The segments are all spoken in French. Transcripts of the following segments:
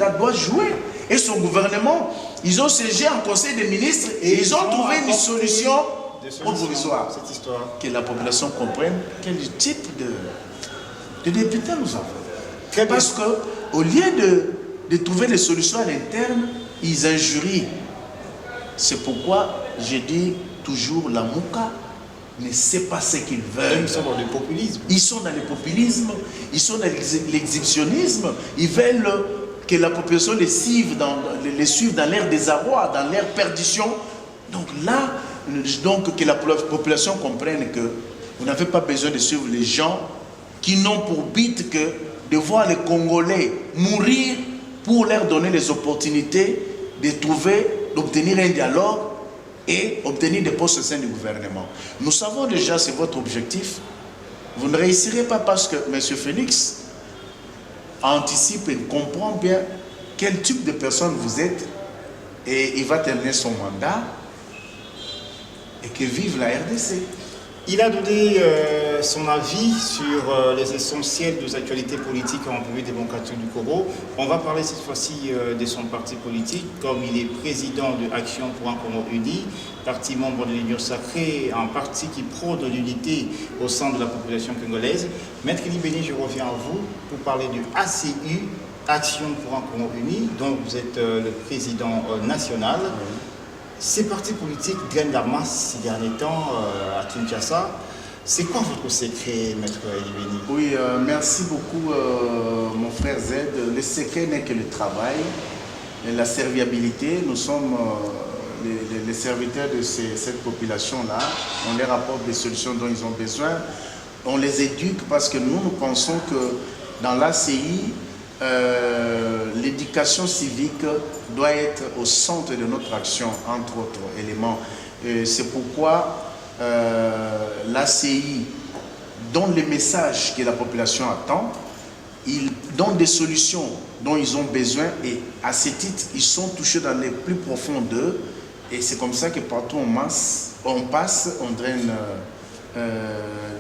l'État doit jouer. Et son gouvernement, ils ont siégé en conseil des ministres et ils ont trouvé une solution provisoire. Cette histoire. Que la population comprenne quel type de député nous avons. Parce qu'au lieu de trouver des solutions à l'interne, ils injurient. C'est pourquoi je dis toujours la Mouka ne sait pas ce qu'ils veulent. Ils sont dans le populisme. Ils sont dans le populisme, ils sont dans l'exhibitionnisme. Ils veulent que la population les suive dans leur désarroi, dans leur perdition. Donc là, que la population comprenne que vous n'avez pas besoin de suivre les gens qui n'ont pour but que de voir les Congolais mourir pour leur donner les opportunités d'obtenir un dialogue et obtenir des postes au sein du gouvernement. Nous savons déjà c'est votre objectif. Vous ne réussirez pas parce que M. Félix anticipe et comprend bien quel type de personne vous êtes et il va terminer son mandat et que vive la RDC. Il a donné son avis sur les essentiels des actualités politiques en République démocratique du Congo. On va parler cette fois-ci de son parti politique, comme il est président de Action pour un Congo uni, parti membre de l'Union sacrée, un parti qui prône l'unité au sein de la population congolaise. Maître Libéni, je reviens à vous pour parler du ACU, Action pour un Congo uni, dont vous êtes le président national. Ces partis politiques gagnent la masse ces derniers temps à Kinshasa. C'est quoi votre secret, Maître Libéni? Oui, merci beaucoup, mon frère Z. Le secret n'est que le travail et la serviabilité. Nous sommes les serviteurs de cette population-là. On leur apporte des solutions dont ils ont besoin. On les éduque parce que nous pensons que dans l'ACI, l'éducation civique doit être au centre de notre action, entre autres éléments. C'est pourquoi l'ACI donne les messages que la population attend, ils donnent des solutions dont ils ont besoin et à ce titre, ils sont touchés dans les plus profonds d'eux et c'est comme ça que partout on passe, on draine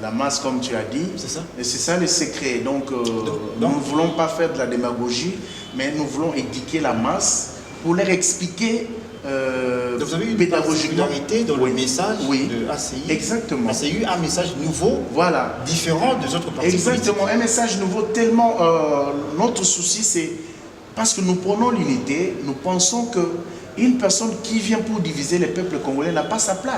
la masse comme tu as dit. C'est ça. Et c'est ça le secret. Donc nous ne voulons pas faire de la démagogie, mais nous voulons éduquer la masse pour leur expliquer donc vous avez une pédagogiquement particularité dans le message de ACI. Exactement. ACI a un message nouveau, voilà, différent des autres partis. Exactement, politiques. un message nouveau tellement... notre souci c'est... Parce que nous prenons l'unité, nous pensons que une personne qui vient pour diviser les peuples congolais n'a pas sa place.